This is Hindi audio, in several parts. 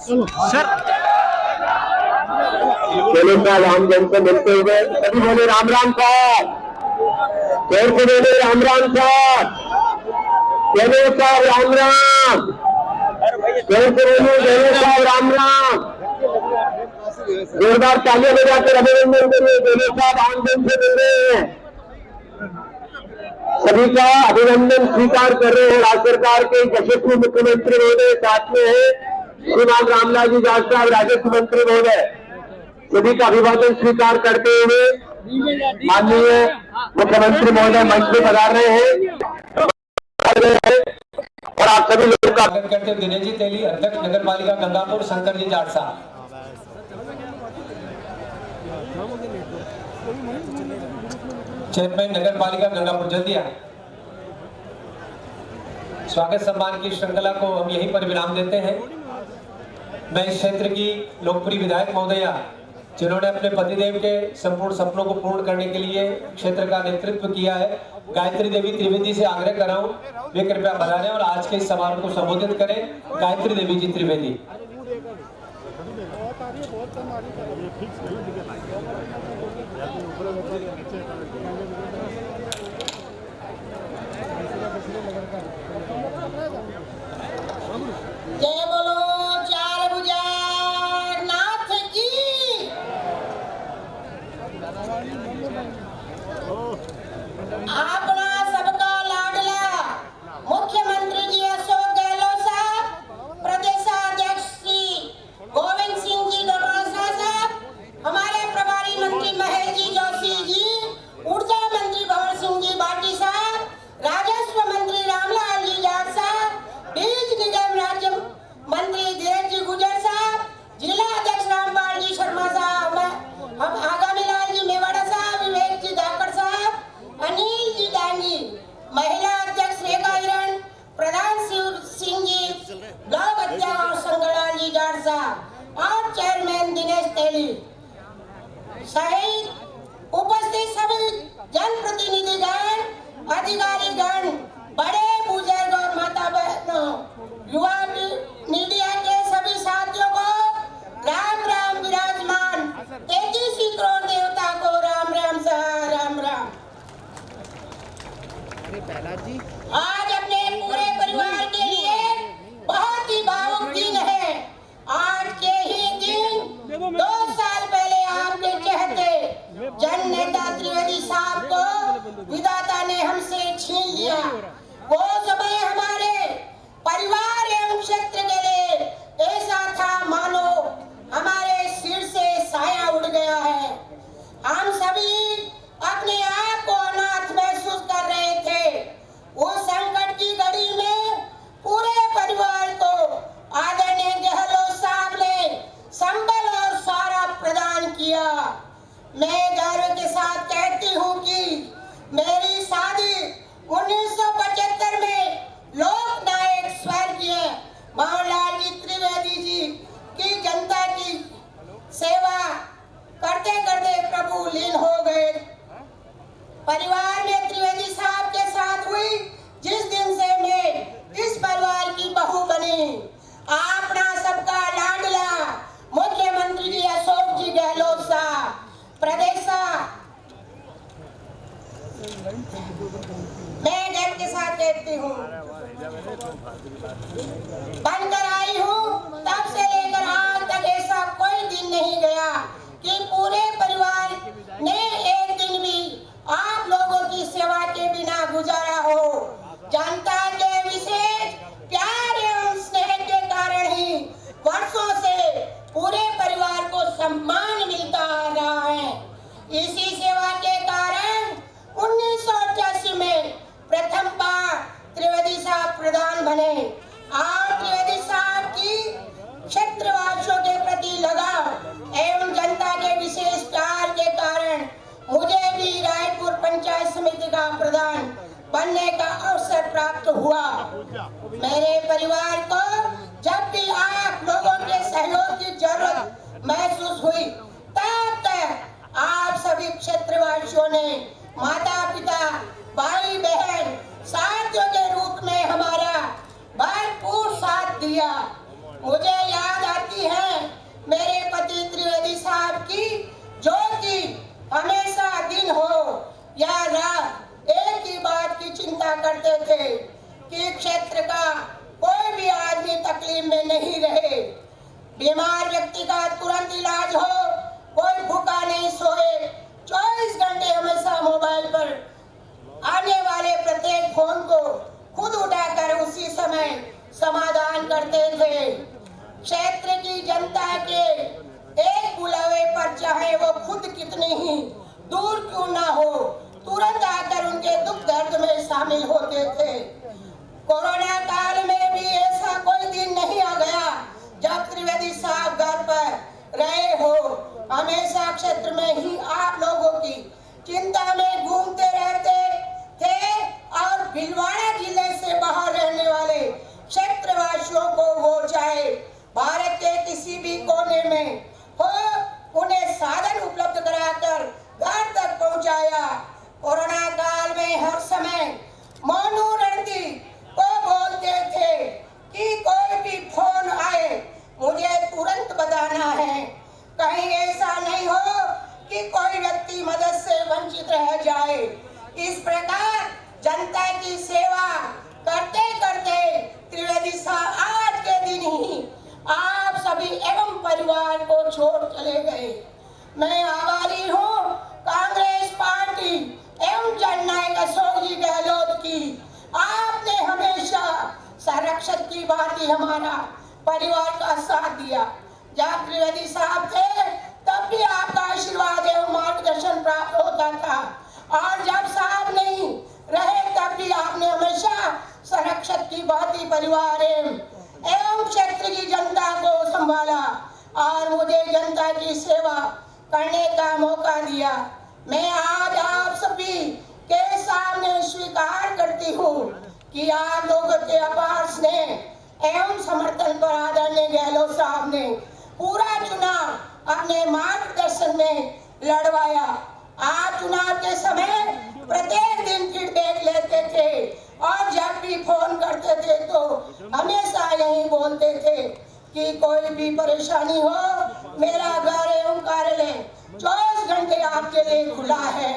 सर चलो साहब राम जन से मिलते हुए सभी बोले राम राम साहब, फिर से बोले राम राम साहब, चलो साहब राम राम, फिर से बोले चलो साहब राम राम, जोरदार तालियां बजाकर अभिनंदन करिए। चलो साहब राम जन से मिल रहे हैं, सभी का अभिनंदन स्वीकार कर रहे हैं। राज्य सरकार के यशस्वी मुख्यमंत्री महोदय साथ में है श्रीमान रामलाल जी जाट साहब राजस्व मंत्री महोदय, सभी का अभिवादन स्वीकार करते हुए माननीय मुख्यमंत्री महोदय मंच में पधार रहे हैं और आप सभी लोगों का स्वागत करते हैं। दिनेश जी तेली, अध्यक्ष नगर पालिका गंगापुर, शंकर जी जाट साहब, चेयरमैन नगर पालिका गंगापुर, जल्दी आए। स्वागत सम्मान की श्रृंखला को हम यहीं पर विराम देते हैं। मैं इस क्षेत्र की लोकप्रिय विधायक महोदया, जिन्होंने अपने पतिदेव के संपूर्ण सपनों को पूर्ण करने के लिए क्षेत्र का नेतृत्व किया है, गायत्री देवी त्रिवेदी से आग्रह कर रहा हूं वे कृपया बधाएं और आज के इस समारोह को संबोधित करें। गायत्री देवी जी त्रिवेदी। जय बोलो चार भुजा नाथ की। अपना सबका लाडला मुख्यमंत्री जी अशोक गहलोत साहब, प्रदेशाध्यक्ष श्री गोविंद सिंह जी डोटासरा साहब, हमारे प्रभारी मंत्री महेश जी जोशी जी, ऊर्जा मंत्री भंवर सिंह जी बाटी साहब, राजस्व मंत्री रामलाल जी जाट साहब, बीज निगम राज्य मंत्री धीरज जी गुजर साहब, जिला अध्यक्ष रामपाल जी शर्मा साहब, हम आगामी लाल जी मेवाड़ा साहब, विवेक जी धाकड़ साहब, अनिल जी डांगी, महिला अध्यक्ष रेखा हिरण, प्रधान शिव सिंह जी, ब्लॉक अध्यक्ष संगलाल जी जाट साहब और चेयरमैन दिनेश तेली सहित उपस्थित सभी जनप्रतिनिधिगण, अधिकारीगण, बड़े बुजुर्ग और माता बहनों, युवा मीडिया के सभी साथियों को राम राम विराजमान 33 करोड़ देवता को राम राम सहा राम राम। आज अपने पूरे परिवार के लिए बहुत ही भावुक दिन है। आज के ही दिन 2 साल पहले आपके चहते जन नेता त्रिवेदी साहब को विधाता ने हमसे छीन लिया। वो समय हमारे परिवार एवं क्षेत्र के लिए ऐसा था मानो हमारे सिर से साया उड़ गया है। हम सभी अपने आप को अनाथ महसूस कर रहे थे। उस संकट की घड़ी में पूरे परिवार को आदरणीय गहलोत साहब ने संबल और सहारा प्रदान किया। मैं गर्व के साथ कहती हूँ कि मेरी शादी 1975 में लोकनायक स्वर्गीय भंवरलाल जी त्रिवेदी जी की जनता की सेवा करते करते प्रभु लीन हो गए। परिवार में त्रिवेदी साहब के साथ हुई जिस दिन से मैं इस परिवार की बहू बनी। अपना सबका लाडला मुख्यमंत्री जी अशोक जी गहलोत साहब प्रदेशा, मैं गर्व के साथ कहती हूँ बनकर आई हूँ, तब से लेकर आज तक ऐसा कोई दिन नहीं गया कि पूरे परिवार ने एक दिन भी आप लोगों की सेवा के बिना गुजारा हो। जनता के विशेष प्यार एवं स्नेह के कारण ही वर्षों से पूरे परिवार को सम्मान मिलता आ रहा है। इसी सेवा के कारण 1988 में प्रथम बार त्रिवेदी साहब प्रधान बने और त्रिवेदी साहब की क्षेत्रवासियों के प्रति लगाव एवं जनता के विशेष प्यार के कारण मुझे भी रायपुर पंचायत समिति का प्रधान बनने का अवसर प्राप्त हुआ। मेरे परिवार को जब भी आप लोगों के सहयोग की जरूरत महसूस हुई, तब तक आप सभी क्षेत्रवासियों ने माता पिता भाई बहन साथियों के रूप में हमारा भरपूर साथ दिया। मुझे याद आती बीमार व्यक्ति का तुरंत इलाज हो, कोई भूखा नहीं सोए, 24 घंटे हमेशा मोबाइल पर आने वाले प्रत्येक फोन को खुद उठाकर उसी समय समाधान करते थे। क्षेत्र की जनता के एक बुलावे पर चाहे वो खुद कितने ही दूर क्यों ना हो, तुरंत आकर उनके दुख दर्द में शामिल होते थे। कोरोना काल में भी ऐसा कोई दिन नहीं आ गया जब त्रिवेदी साहब घर पर रहे हो। हमेशा क्षेत्र में ही आप लोगों की चिंता में घूमते रहते थे और भीलवाड़ा जिले से बाहर रहने वाले क्षेत्रवासियों को वो चाहे भारत के किसी भी कोने में हो, उन्हें साधन उपलब्ध कराकर घर तक पहुंचाया। कोरोना काल में हर समय मोनू रणदी को बोलते थे कि कोई भी फोन आए मुझे तुरंत बताना है, कहीं ऐसा नहीं हो कि कोई व्यक्ति मदद से वंचित रह जाए। इस प्रकार जनता की सेवा करते करते त्रिवेदी साहब आज के दिन ही आप सभी एवं परिवार को छोड़ चले गए। मैं आभारी हूँ कांग्रेस पार्टी एवं जननायक अशोक जी गहलोत की। आपने हमेशा संरक्षक की भांति हमारा परिवार का साथ दिया। जब त्रिवेदी साहब थे तब भी आपका आशीर्वाद एवं मार्गदर्शन प्राप्त होता था, और जब साहब नहीं रहे तब भी आपने हमेशा संरक्षक की भांति परिवार एवं क्षेत्र की जनता को संभाला और मुझे जनता की सेवा करने का मौका दिया। मैं आज आप सभी के सामने स्वीकार करती हूँ कि आप लोगों के अपार स्नेह एवं समर्थन पर आदरणीय गहलोत साहब ने पूरा चुनाव अपने मार्गदर्शन में लड़वाया। आप चुनाव के समय प्रत्येक दिन फीडबैक लेते थे और जब भी फोन करते थे तो हमेशा यही बोलते थे कि कोई भी परेशानी हो मेरा घर एवं कार्यालय 24 घंटे आपके लिए खुला है।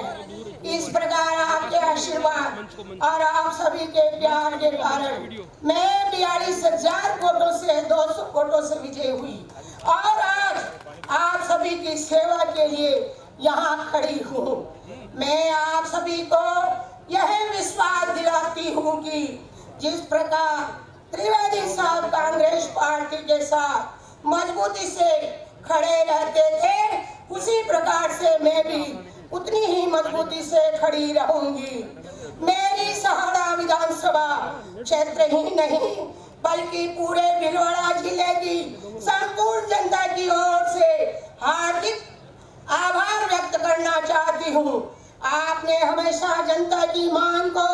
इस प्रकार आपके आशीर्वाद और आप सभी के प्यार के कारण मैं 42,000 वोटों से 200 वोटों से विजय हुई और आज आप सभी की सेवा के लिए यहाँ खड़ी हूँ। मैं आप सभी को यह विश्वास दिलाती हूँ कि जिस प्रकार त्रिवेदी साहब कांग्रेस पार्टी के साथ मजबूती से खड़े रहते थे, उसी प्रकार से मैं भी उतनी ही मजबूती से खड़ी रहूंगी। मेरी सहाड़ा विधानसभा क्षेत्र ही नहीं बल्कि पूरे भीलवाड़ा जिले की संपूर्ण जनता की ओर से हार्दिक आभार व्यक्त करना चाहती हूँ। आपने हमेशा जनता की मांग को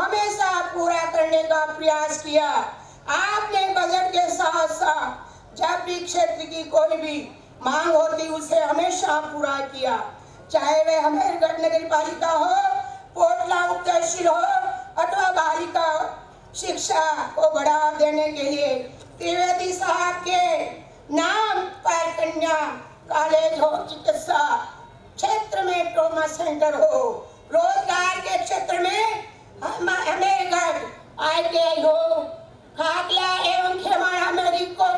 हमेशा पूरा करने का प्रयास किया। आपने बजट के साथ साथ जब भी क्षेत्र की कोई भी मांग होती उसे हमेशा पूरा किया, चाहे वह हमेरगढ़ नगर पालिका हो, कोटला उप तहसील हो अथवा बालिका शिक्षा को बढ़ावा देने के लिए त्रिवेदी साहब के नाम पर कन्या कॉलेज हो, चिकित्सा क्षेत्र में ट्रॉमा सेंटर हो, रोजगार के क्षेत्र में हमेरगढ़ ITI हो, खाकला एवं खेमाड़ा मेडिकल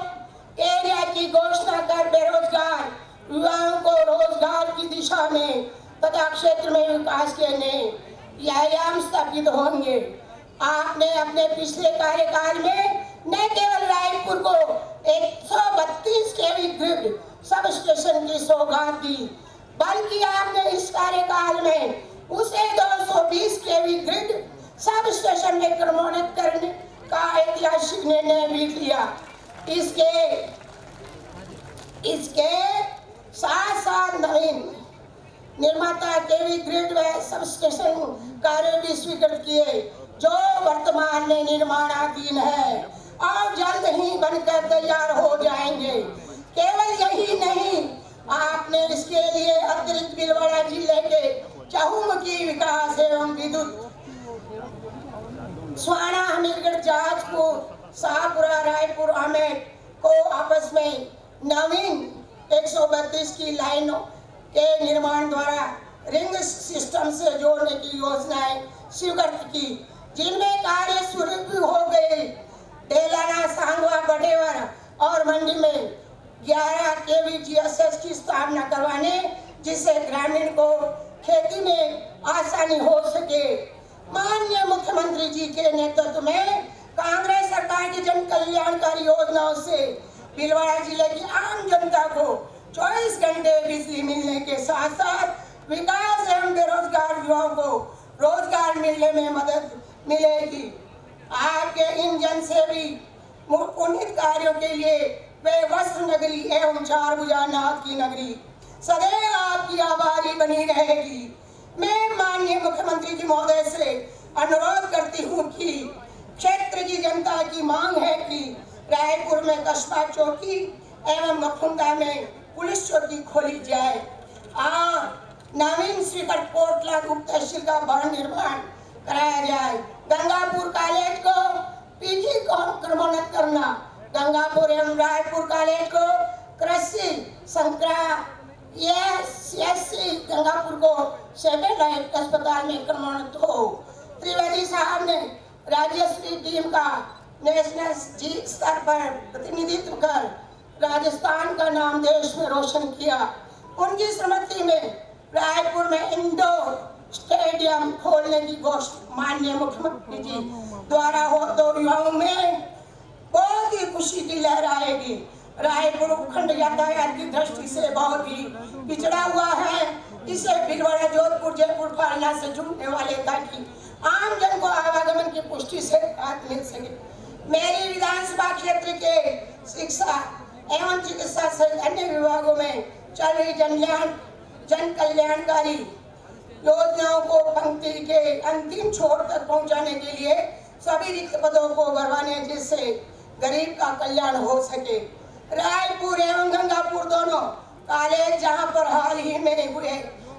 एरिया की घोषणा कर बेरोजगार युवाओं को रोजगार की दिशा में तथा क्षेत्र में विकास के नए व्यायाम स्थापित होंगे। आपने अपने पिछले कार्यकाल में न केवल रायपुर को 132 केवी ग्रिड सब स्टेशन की सौगात दी, बल्कि आपने इस कार्यकाल में उसे 220 केवी ग्रिड सब स्टेशन में क्रमोन्नत करने का ऐतिहासिक निर्णय भी लिया। इसके साथ साथ नवीन निर्माता केवी ग्रिड व सब स्टेशन कार्य भी स्वीकृत किए जो वर्तमान में निर्माणाधीन है और जल्द ही बनकर तैयार हो जाएंगे। केवल यही नहीं, आपने इसके लिए अतिरिक्त भीलवाड़ा जिले के चहुमुखी विकास एवं विद्युत स्वाना हमीरगढ़ जाजपुर शाहपुरा रायपुर आमेर को आपस में नवीन 132 की लाइनों के निर्माण द्वारा रिंग सिस्टम से जोड़ने की योजनाएं स्वीकृत की, जिनमें कार्य शुरू भी हो गए। डेलाना, सांगवा, बटेवर और मंडी में 11 केवी GSS की स्थापना करवाने, जिससे ग्रामीण को खेती में आसानी हो सके। माननीय मुख्यमंत्री जी के नेतृत्व में कांग्रेस सरकार की जन कल्याणकारी योजनाओं से भीलवाड़ा जिले की आम जनता को 24 घंटे बिजली मिलने के साथ साथ विकास एवं बेरोजगार युवाओं को रोजगार मिलने में मदद मिलेगी। आपके इन जनसेवी पुनीत कार्यों के लिए वे वस्त्र नगरी एवं चार भुजा नाथ की नगरी सदैव आपकी आभारी बनी रहेगी। मैं माननीय मुख्यमंत्री जी महोदय से अनुरोध करती हूँ कि क्षेत्र की जनता की मांग है कि रायपुर में कस्बा चौकी एवं मखुंदा में पुलिस चौकी खोली जाए। नवीन श्रीकट कोटला उप तहसील का भवन निर्माण कराया जाए। गंगापुर कॉलेज को पीजी को क्रमोन्नत करना, गंगापुर एवं रायपुर कॉलेज को कृषि गंगापुर को सैटेलाइट अस्पताल में क्रमोन्नत हो। त्रिवेदी साहब ने राज्यस्तरीय टीम का नेशनल स्तर पर प्रतिनिधित्व कर राजस्थान का नाम देश में रोशन किया। उनकी स्मृति में रायपुर में इंडोर स्टेडियम खोलने की घोषणा माननीय मुख्यमंत्री जी द्वारा हो तो युवाओं में बहुत ही खुशी की लहर आएगी। रायपुर उपखंड यातायात की दृष्टि से बहुत ही पिछड़ा हुआ है। इसे भीलवाड़ा, जोधपुर, जयपुर, फालना से जुड़ने वाले ताकि आम जन को आवागमन की पुष्टि से राहत मिल सके। मेरी विधानसभा क्षेत्र के शिक्षा एवं चिकित्सा सहित अन्य विभागों में चल रही जन कल्याणकारी योजनाओं को पंक्ति के अंतिम छोर तक पहुंचाने के लिए सभी रिक्त पदों को भरवाने, जिससे गरीब का कल्याण हो सके। रायपुर एवं गंगापुर दोनों कॉलेज जहां पर हाल ही में हुए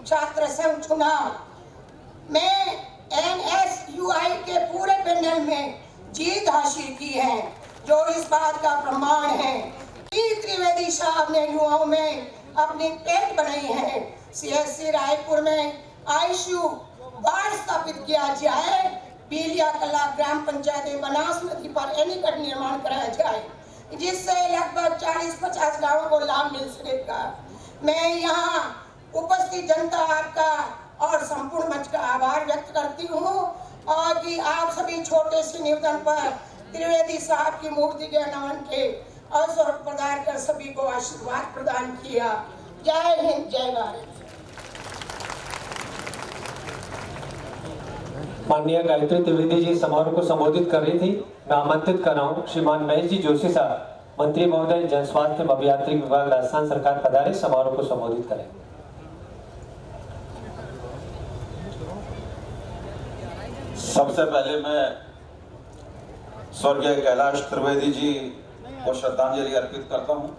छात्र संघ चुनाव में NSUI के पूरे पैनल में जीत हासिल की है, जो इस बात का प्रमाण है कि त्रिवेदी साहब ने युवाओं में अपनी पेट बनाई है। CSC रायपुर में ICU वार्ड स्थापित किया जाए। बीलिया कला ग्राम पंचायत बनास नदी पर एनीकट निर्माण कराया जाए, जिससे लगभग 40-50 गांवों को लाभ मिल सकेगा। मैं यहाँ उपस्थित जनता आपका और संपूर्ण मंच का आभार व्यक्त करती हूँ और कि आप सभी छोटे से निवेदन पर त्रिवेदी साहब की मूर्ति के नमन के अवसर प्रदान कर सभी को आशीर्वाद प्रदान किया। जय हिंद, जय भारत। माननीय गायत्री त्रिवेदी जी समारोह को संबोधित कर रही थी। मैं आमंत्रित कर रहा हूँ श्रीमान महेश जी जोशी साहब, मंत्री महोदय, जन स्वास्थ्य एवं अभियांत्रिकी विभाग, राजस्थान सरकार पधारे, समारोह को संबोधित करें। सबसे पहले मैं स्वर्गीय कैलाश त्रिवेदी जी को श्रद्धांजलि अर्पित करता हूं।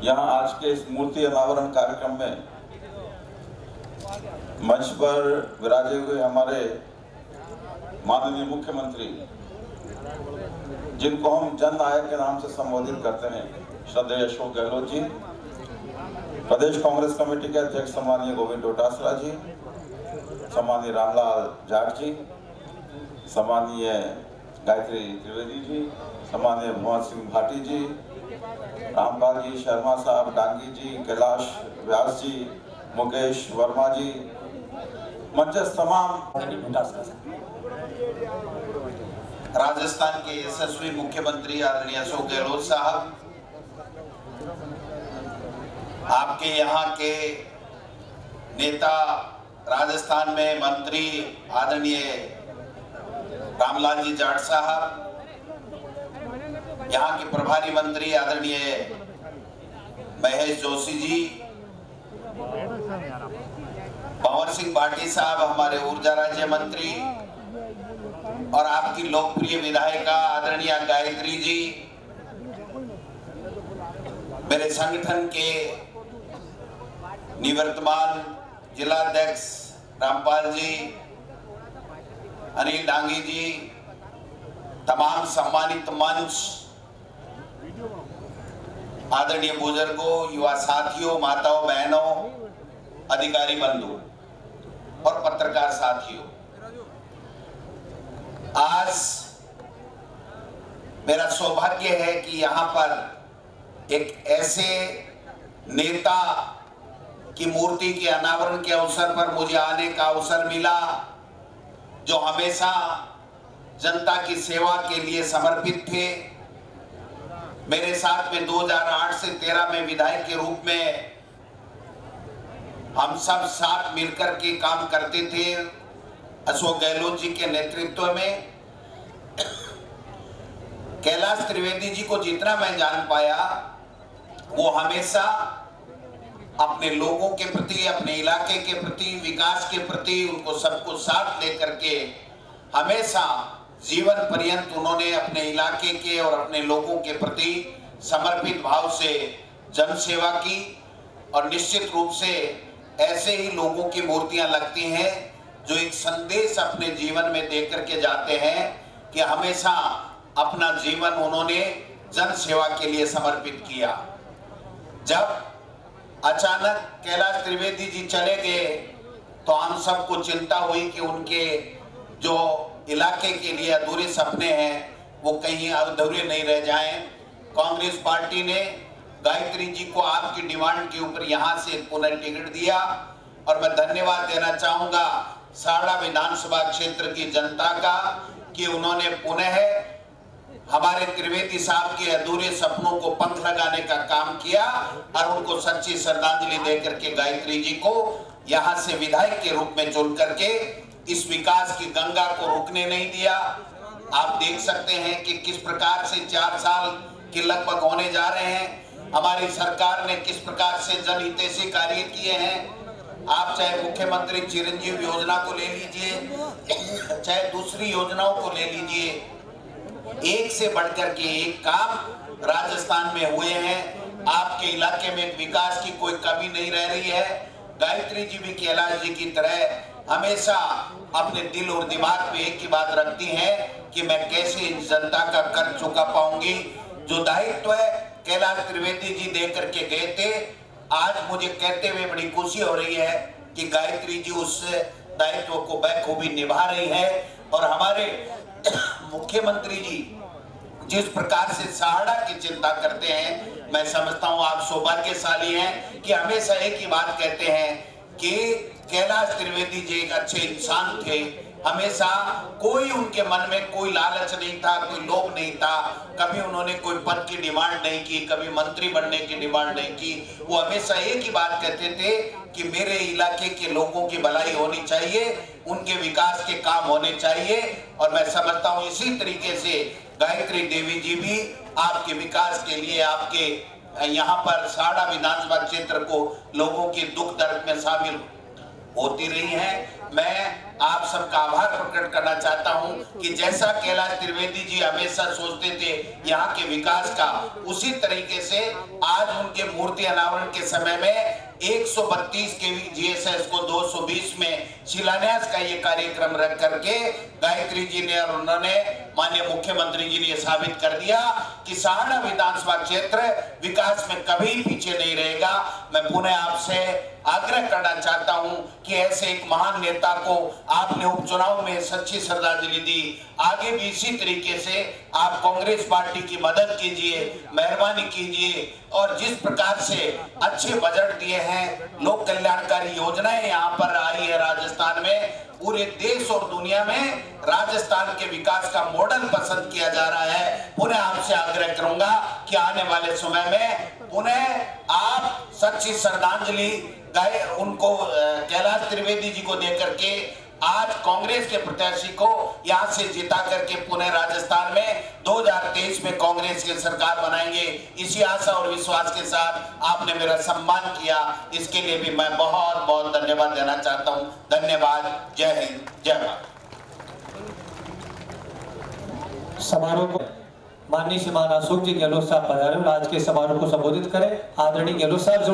यहां आज के इस मूर्ति अनावरण कार्यक्रम में मंच पर विराजे हुए हमारे माननीय मुख्यमंत्री, जिनको हम जन नायक के नाम से संबोधित करते हैं, श्रद्धेय अशोक गहलोत जी, प्रदेश कांग्रेस कमेटी के अध्यक्ष सम्मानीय गोविंद डोटासरा जी, सम्मानीय रामलाल जाट जी, सम्मानीय गायत्री त्रिवेदी जी, सम्मानीय भुवन सिंह भाटी जी, रामपाल जी शर्मा साहब, डांगी जी, कैलाश व्यास जी, मुकेश वर्मा जी, मंचस्थ तमाम राजस्थान के यशस्वी मुख्यमंत्री आदरणीय अशोक गहलोत साहब, आपके यहाँ के नेता राजस्थान में मंत्री आदरणीय रामलाल जी जाट साहब, यहाँ के प्रभारी मंत्री आदरणीय महेश जोशी जी, भंवर सिंह भाटी साहब हमारे ऊर्जा राज्य मंत्री, और आपकी लोकप्रिय विधायिका आदरणीय गायत्री जी, मेरे संगठन के निवर्तमान जिलाध्यक्ष रामपाल जी, अनिल डांगी जी, तमाम सम्मानित मंच, आदरणीय बुजुर्गों, युवा साथियों, माताओं, बहनों, अधिकारी बंधु और पत्रकार साथियों, आज मेरा सौभाग्य है कि यहाँ पर एक ऐसे नेता की मूर्ति के अनावरण के अवसर पर मुझे आने का अवसर मिला जो हमेशा जनता की सेवा के लिए समर्पित थे। मेरे साथ में 2008 से 13 में विधायक के रूप में हम सब साथ मिलकर के काम करते थे अशोक गहलोत जी के नेतृत्व में। कैलाश त्रिवेदी जी को जितना मैं जान पाया वो हमेशा अपने लोगों के प्रति, अपने इलाके के प्रति, विकास के प्रति उनको सबको साथ लेकर के हमेशा जीवन पर्यंत उन्होंने अपने इलाके के और अपने लोगों के प्रति समर्पित भाव से जन सेवा की। और निश्चित रूप से ऐसे ही लोगों की मूर्तियां लगती हैं जो एक संदेश अपने जीवन में दे करके जाते हैं कि हमेशा अपना जीवन उन्होंने जन सेवा के लिए समर्पित किया। जब अचानक कैलाश त्रिवेदी जी चले गए तो हम सबको चिंता हुई कि उनके जो इलाके के लिए अधूरे सपने हैं वो कहीं अधूरे नहीं रह जाएं। कांग्रेस पार्टी ने गायत्री जी को आपकी डिमांड के ऊपर यहां से पुनः टिकट दिया और मैं धन्यवाद देना चाहूंगा साड़ा विधानसभा क्षेत्र की जनता का कि उन्होंने पुनः हमारे त्रिवेदी साहब के अधूरे सपनों को पंख लगाने का काम किया और उनको सच्ची श्रद्धांजलि देकर के गायत्री जी को यहां से विधायक के रूप में चुन करके इस विकास की गंगा को रुकने नहीं दिया। आप देख सकते हैं कि किस प्रकार से 4 साल के लगभग होने जा रहे हैं, हमारी सरकार ने किस प्रकार से जनहितैषी कार्य किए हैं। आप चाहे मुख्यमंत्री चिरंजीव योजना को ले लीजिए, चाहे दूसरी योजनाओं को ले लीजिए, एक से बढ़कर के एक काम राजस्थान में हुए हैं। आपके इलाके में विकास की कोई कमी नहीं रह रही है। गायत्री जी भी कैलाश जी की तरह हमेशा अपने दिल और दिमाग पे एक ही बात रखती हैं कि मैं कैसे जनता का कर्ज चुका पाऊंगी। जो दायित्व है कैलाश त्रिवेदी जी दे करके गए थे, आज मुझे कहते हुए बड़ी खुशी हो रही है कि गायत्री जी उस दायित्व को बखूबी निभा रही है। और हमारे मुख्यमंत्री जी जिस प्रकार से सहाड़ा की चिंता करते हैं, मैं समझता हूं आप सौभाग्यशाली हैं कि हमेशा एक ही बात कहते हैं कि कैलाश त्रिवेदी जी एक अच्छे इंसान थे। हमेशा कोई उनके मन में कोई लालच नहीं था, कोई लोभ नहीं था, कभी उन्होंने कोई पद की डिमांड नहीं की, कभी मंत्री बनने की डिमांड नहीं की। वो हमेशा एक ही बात कहते थे कि मेरे इलाके के लोगों की भलाई होनी चाहिए, उनके विकास के काम होने चाहिए। और मैं समझता हूँ इसी तरीके से गायत्री देवी जी भी आपके विकास के लिए आपके यहाँ पर साड़ा विधानसभा क्षेत्र को लोगों के दुख दर्द में शामिल होती रही हैं। मैं आप सबका आभार प्रकट करना चाहता हूं कि जैसा कैलाश त्रिवेदी जी हमेशा सोचते थे यहाँ के विकास का, उसी तरीके से आज उनके मूर्ति अनावरण के समय में 132 केवी जीएसएस को 220 में शिलान्यास का ये कार्यक्रम रख करके गायत्री जी ने और उन्होंने माननीय मुख्यमंत्री जी ने ये साबित कर दिया कि सहाड़ा विधानसभा क्षेत्र विकास में कभी पीछे नहीं रहेगा। मैं पुनः आपसे आग्रह करना चाहता हूं कि ऐसे एक महान नेता को आपने उपचुनाव में सच्ची श्रद्धांजलि दी, आगे भी इसी तरीके से आप कांग्रेस पार्टी की मदद कीजिए, मेहरबानी कीजिए। और जिस प्रकार से अच्छे बजट दिए हैं, लोक कल्याणकारी योजनाएं यहाँ पर आई है राजस्थान में, पूरे देश और दुनिया में राजस्थान के विकास का मॉडल पसंद किया जा रहा है। पुनः आपसे आग्रह करूंगा कि आने वाले समय में पुनः आप सच्ची श्रद्धांजलि उनको कैलाश त्रिवेदी जी को देकर के आज कांग्रेस के प्रत्याशी को यहां से जिता करके पुनः राजस्थान में 2023 में कांग्रेस की सरकार बनाएंगे। इसी आशा और विश्वास के साथ आपने मेरा सम्मान किया, इसके लिए भी मैं बहुत बहुत धन्यवाद देना चाहता हूं। धन्यवाद। जय हिंद, जय भारत। समारोह को माननीय श्रीमान अशोक जी गहलोत साहब पधारे, आज के समारोह को संबोधित करें। आदरणीय गहलोत साहब